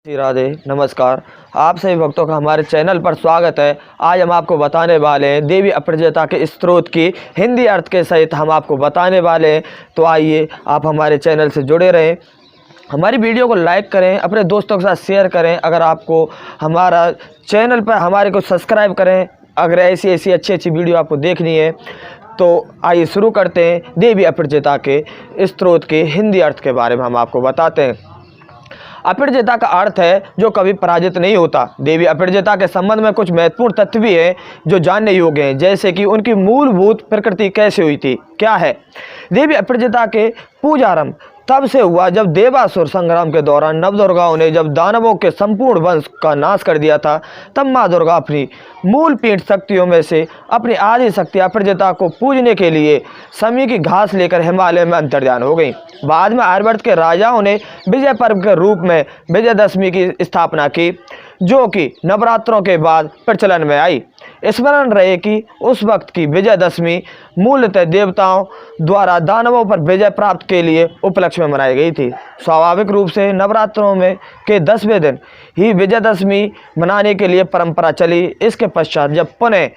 श्री राधे नमस्कार। आप सभी भक्तों का हमारे चैनल पर स्वागत है। आज हम आपको बताने वाले हैं देवी अपराजिता के स्त्रोत की हिंदी अर्थ के सहित हम आपको बताने वाले हैं। तो आइए आप हमारे चैनल से जुड़े रहें, हमारी वीडियो को लाइक करें, अपने दोस्तों के साथ शेयर करें। अगर आपको हमारा चैनल पर हमारे को सब्सक्राइब करें। अगर ऐसी अच्छी वीडियो आपको देखनी है तो आइए शुरू करते हैं। देवी अपराजिता के स्त्रोत के हिंदी अर्थ के बारे में हम आपको बताते हैं। अपराजिता का अर्थ है जो कभी पराजित नहीं होता। देवी अपराजिता के संबंध में कुछ महत्वपूर्ण तथ्य भी हैं जो जानने योग्य हैं, जैसे कि उनकी मूलभूत प्रकृति कैसे हुई थी, क्या है। देवी अपराजिता के पूजारंभ तब से हुआ जब देवासुर संग्राम के दौरान नवदुर्गाओं ने जब दानवों के संपूर्ण वंश का नाश कर दिया था, तब माँ दुर्गा अपनी मूल पीठ शक्तियों में से अपनी आदि शक्ति अपराजिता को पूजने के लिए समी की घास लेकर हिमालय में अंतर्धान हो गई। बाद में आर्यवर्त के राजाओं ने विजय पर्व के रूप में विजयदशमी की स्थापना की, जो कि नवरात्रों के बाद प्रचलन में आई। स्मरण रहे कि उस वक्त की विजयदशमी मूलतः देवताओं द्वारा दानवों पर विजय प्राप्त के लिए उपलक्ष्य में मनाई गई थी। स्वाभाविक रूप से नवरात्रों में के 10वें दिन ही विजयदशमी मनाने के लिए परंपरा चली। इसके पश्चात जब पुनः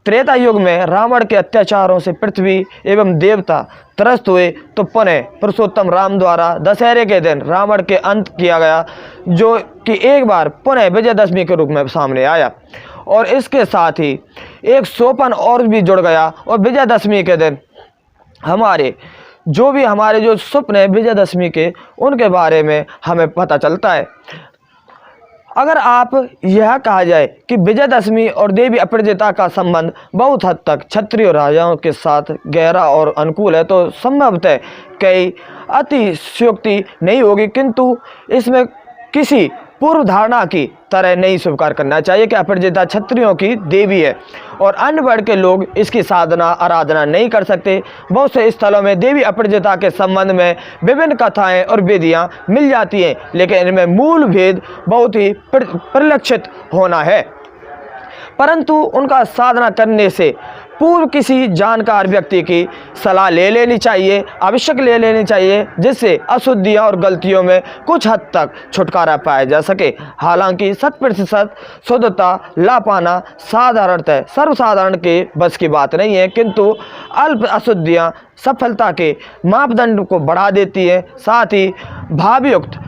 त्रेता युग में रावण के अत्याचारों से पृथ्वी एवं देवता त्रस्त हुए, तो पुनः पुरुषोत्तम राम द्वारा दशहरे के दिन रावण के अंत किया गया, जो कि एक बार पुनः विजयदशमी के रूप में सामने आया। और इसके साथ ही एक सोपन और भी जुड़ गया, और विजयदशमी के दिन हमारे जो स्वप्न है विजयदशमी के, उनके बारे में हमें पता चलता है। अगर आप यह कहा जाए कि विजयदशमी और देवी अपराजिता का संबंध बहुत हद तक क्षत्रिय राजाओं के साथ गहरा और अनुकूल है, तो संभवतः कई अतिशयोक्ति नहीं होगी, किंतु इसमें किसी पूर्व धारणा की तरह नहीं स्वीकार करना चाहिए कि अपराजिता क्षत्रियों की देवी है और अन्य वर्ग के लोग इसकी साधना आराधना नहीं कर सकते। बहुत से स्थलों में देवी अपराजिता के संबंध में विभिन्न कथाएं और विधियां मिल जाती हैं, लेकिन इनमें मूल भेद बहुत ही परिलक्षित होना है। परंतु उनका साधना करने से पूर्व किसी जानकार व्यक्ति की सलाह ले लेनी चाहिए, आवश्यक ले लेनी चाहिए, जिससे अशुद्धियाँ और गलतियों में कुछ हद तक छुटकारा पाया जा सके। हालांकि 100% शुद्धता ला पाना साधारणतः सर्वसाधारण के बस की बात नहीं है, किंतु अल्प अशुद्धियाँ सफलता के मापदंड को बढ़ा देती है। साथ ही भावयुक्त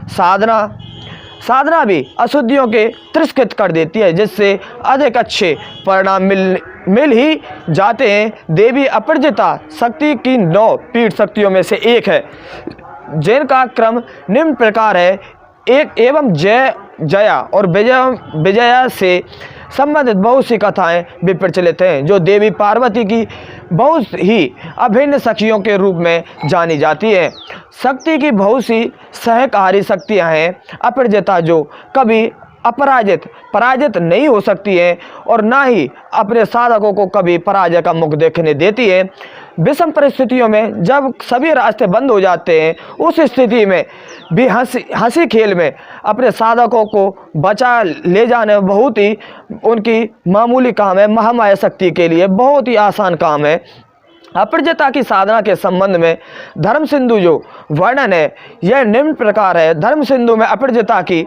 साधना भी अशुद्धियों के तिरस्कृत कर देती है, जिससे अधिक अच्छे परिणाम मिल ही जाते हैं। देवी अपराजिता शक्ति की 9 पीठ शक्तियों में से एक है, जिनका क्रम निम्न प्रकार है। एक एवं जया और विजया से संबंधित बहुत सी कथाएं भी प्रचलित हैं, जो देवी पार्वती की बहुत ही अभिन्न सखियों के रूप में जानी जाती है। शक्ति की बहुत सी सहकारी शक्तियां हैं अपराजिता, जो कभी पराजित नहीं हो सकती है और ना ही अपने साधकों को कभी पराजय का मुख देखने देती है। विषम परिस्थितियों में जब सभी रास्ते बंद हो जाते हैं, उस स्थिति में भी हंसी खेल में अपने साधकों को बचा ले जाने बहुत ही उनकी मामूली काम है। महामाया शक्ति के लिए बहुत ही आसान काम है। अपराजिता की साधना के संबंध में धर्म सिंधु जो वर्णन है यह निम्न प्रकार है। धर्म सिंधु में अपराजिता की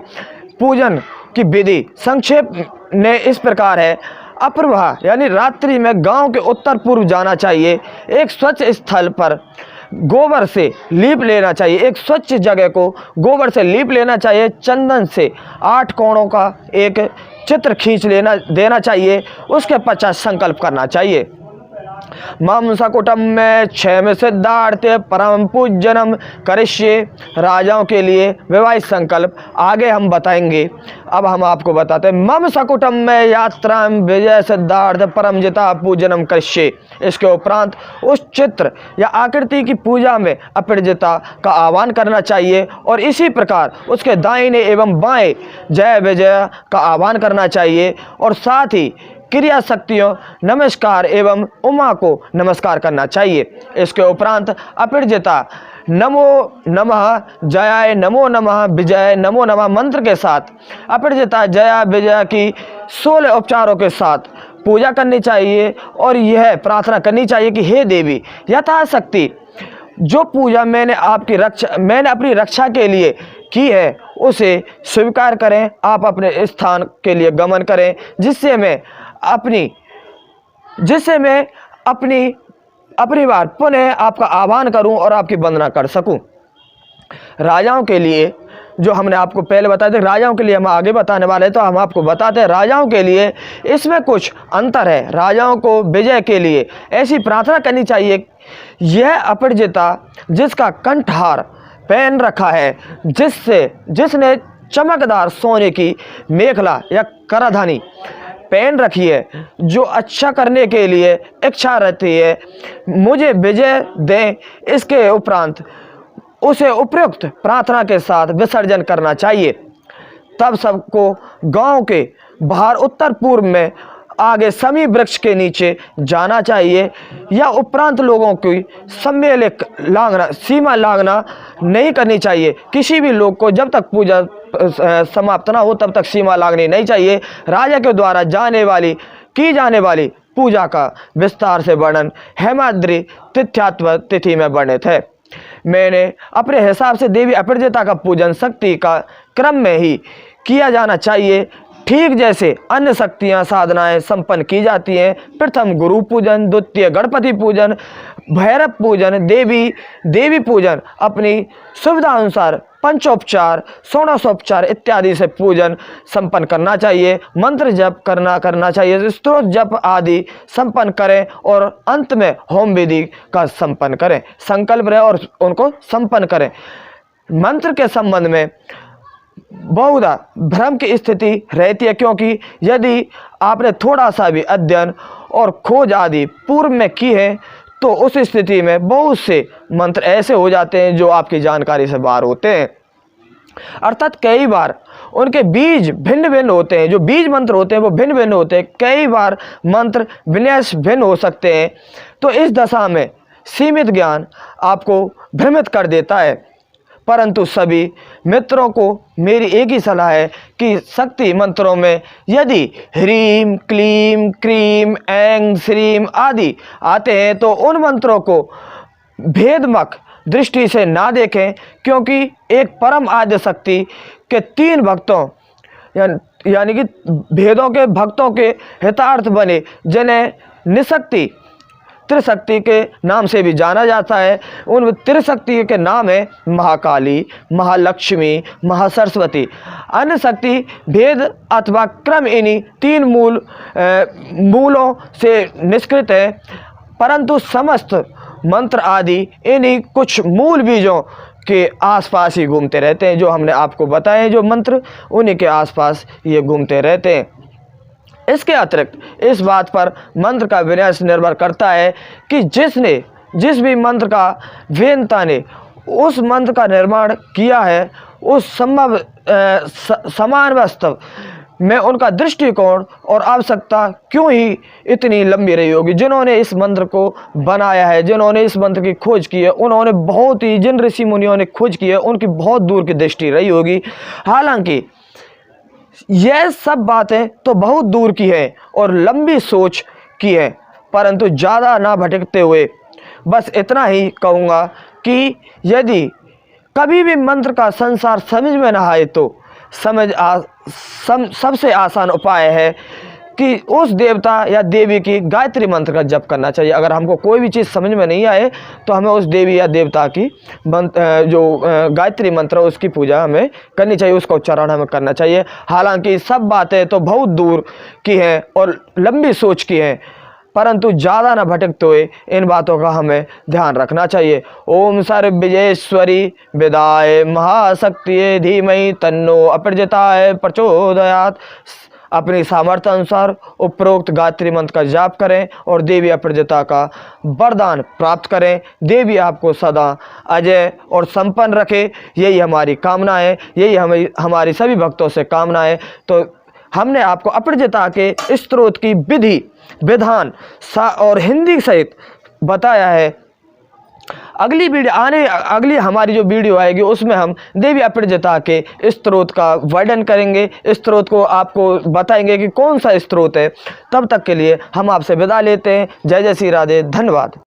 पूजन की विधि संक्षेप में इस प्रकार है। अप्रभा यानी रात्रि में गांव के उत्तर पूर्व जाना चाहिए। एक स्वच्छ स्थल पर गोबर से लीप लेना चाहिए। एक स्वच्छ जगह को गोबर से लीप लेना चाहिए। चंदन से 8 कोणों का एक चित्र खींच देना चाहिए। उसके पश्चात संकल्प करना चाहिए। मम सकुटम में 6 में सिद्धार्थ परम पूजनम करिष्ये। राजाओं के लिए वैवाहिक संकल्प आगे हम बताएंगे। अब हम आपको बताते हैं मम सकुटम में यात्रा विजय सिद्धार्थ परम जिता पूजनम करिष्ये। इसके उपरांत उस चित्र या आकृति की पूजा में अपराजिता का आह्वान करना चाहिए और इसी प्रकार उसके दाहिने एवं बाएं जय विजय का आह्वान करना चाहिए और साथ ही क्रिया शक्तियों नमस्कार एवं उमा को नमस्कार करना चाहिए। इसके उपरांत अपराजिता नमो नमः जयाय नमो नमः विजय नमो नमः मंत्र के साथ अपराजिता जया विजय की 16 उपचारों के साथ पूजा करनी चाहिए और यह प्रार्थना करनी चाहिए कि हे देवी यथाशक्ति जो पूजा मैंने अपनी रक्षा के लिए की है उसे स्वीकार करें, आप अपने स्थान के लिए गमन करें, जिससे मैं अपनी बार पुनः आपका आह्वान करूं और आपकी वंदना कर सकूं। राजाओं के लिए जो हमने आपको पहले बताया था, राजाओं के लिए हम आगे बताने वाले हैं, तो हम आपको बताते हैं राजाओं के लिए इसमें कुछ अंतर है। राजाओं को विजय के लिए ऐसी प्रार्थना करनी चाहिए, यह अपराजिता जिसका कंठहार पहन रखा है, जिसने चमकदार सोने की मेखला या कराधानी पहन रखी है, जो अच्छा करने के लिए इच्छा रहती है, मुझे विजय दें, इसके उपरांत उसे उपयुक्त प्रार्थना के साथ विसर्जन करना चाहिए। तब सबको गांव के बाहर उत्तर पूर्व में आगे समी वृक्ष के नीचे जाना चाहिए, या उपरांत लोगों की सम्मिलित सीमा लांघना नहीं करनी चाहिए। किसी भी लोग को जब तक पूजा समाप्त ना हो तब तक सीमा लांघनी नहीं चाहिए। राजा के द्वारा की जाने वाली पूजा का विस्तार से वर्णन हेमाद्रि तिथ्यात्व तिथि में वर्णित है। मैंने अपने हिसाब से देवी अपराजिता का पूजन शक्ति का क्रम में ही किया जाना चाहिए, ठीक जैसे अन्य शक्तियां साधनाएं संपन्न की जाती हैं। प्रथम गुरु पूजन, द्वितीय गणपति पूजन, भैरव पूजन, देवी पूजन, अपनी सुविधा अनुसार पंचोपचार, षोडशोपचार इत्यादि से पूजन संपन्न करना चाहिए। मंत्र जप करना चाहिए, स्तोत्र जप आदि संपन्न करें और अंत में होम विधि का संपन्न करें। संकल्प रहे और उनको संपन्न करें। मंत्र के संबंध में बहुधा भ्रम की स्थिति रहती है, क्योंकि यदि आपने थोड़ा सा भी अध्ययन और खोज आदि पूर्व में की है तो उस स्थिति में बहुत से मंत्र ऐसे हो जाते हैं जो आपकी जानकारी से बाहर होते हैं, अर्थात कई बार उनके बीज भिन्न भिन्न होते हैं। जो बीज मंत्र होते हैं वो भिन्न भिन्न होते हैं, कई बार मंत्र विन्यास भिन्न हो सकते हैं। तो इस दशा में सीमित ज्ञान आपको भ्रमित कर देता है। परंतु सभी मित्रों को मेरी एक ही सलाह है कि शक्ति मंत्रों में यदि ह्रीम, क्लीम, क्रीम, ऐंग, श्रीम आदि आते हैं तो उन मंत्रों को भेदमक दृष्टि से ना देखें, क्योंकि एक परम आद्य शक्ति के तीन भक्तों यानी कि भेदों के भक्तों के हितार्थ बने, जिन्हें निशक्ति त्रिशक्ति के नाम से भी जाना जाता है। उन त्रिशक्ति के नाम है महाकाली, महालक्ष्मी, महासरस्वती। अन्य शक्ति भेद अथवा क्रम इन्हीं तीन मूलों से निष्कृत है, परंतु समस्त मंत्र आदि इन्हीं कुछ मूल बीजों के आसपास ही घूमते रहते हैं। जो हमने आपको बताए, जो मंत्र उन्हीं के आसपास ये घूमते रहते हैं। इसके अतिरिक्त इस बात पर मंत्र का विन्यास निर्भर करता है कि जिस भी मंत्र का वेदता ने उस मंत्र का निर्माण किया है, उस संभव समान वास्तव में उनका दृष्टिकोण और आवश्यकता क्यों ही इतनी लंबी रही होगी। जिन्होंने इस मंत्र को बनाया है, जिन्होंने इस मंत्र की खोज की है, उन्होंने बहुत ही, जिन ऋषि मुनियों ने खोज की है उनकी बहुत दूर की दृष्टि रही होगी। हालांकि यह सब बातें तो बहुत दूर की है और लंबी सोच की है, परंतु ज़्यादा ना भटकते हुए बस इतना ही कहूँगा कि यदि कभी भी मंत्र का संसार समझ में ना आए तो सबसे आसान उपाय है कि उस देवता या देवी की गायत्री मंत्र का जप करना चाहिए। अगर हमको कोई भी चीज़ समझ में नहीं आए तो हमें उस देवी या देवता की जो गायत्री मंत्र है उसकी पूजा हमें करनी चाहिए, उसका उच्चारण हमें करना चाहिए। हालांकि सब बातें तो बहुत दूर की हैं और लंबी सोच की हैं, परंतु ज़्यादा न भटकते हुए इन बातों का हमें ध्यान रखना चाहिए। ओम सर्वविजयेश्वरी विदाय महाशक्ति धीमहि तन्नो अपराजिताय प्रचोदयात्। अपनी सामर्थ्य अनुसार उपरोक्त गायत्री मंत्र का जाप करें और देवी अपराजिता का वरदान प्राप्त करें। देवी आपको सदा अजय और संपन्न रखे, यही हमारी कामना है, यही हमारी सभी भक्तों से कामना है। तो हमने आपको अपराजिता के स्तोत्र की विधि विधान और हिंदी सहित बताया है। अगली हमारी जो वीडियो आएगी उसमें हम देवी अपराजिता के स्तोत्र का वर्णन करेंगे, स्तोत्र को आपको बताएंगे कि कौन सा स्तोत्र है। तब तक के लिए हम आपसे विदा लेते हैं। जय जय श्री राधे, धन्यवाद।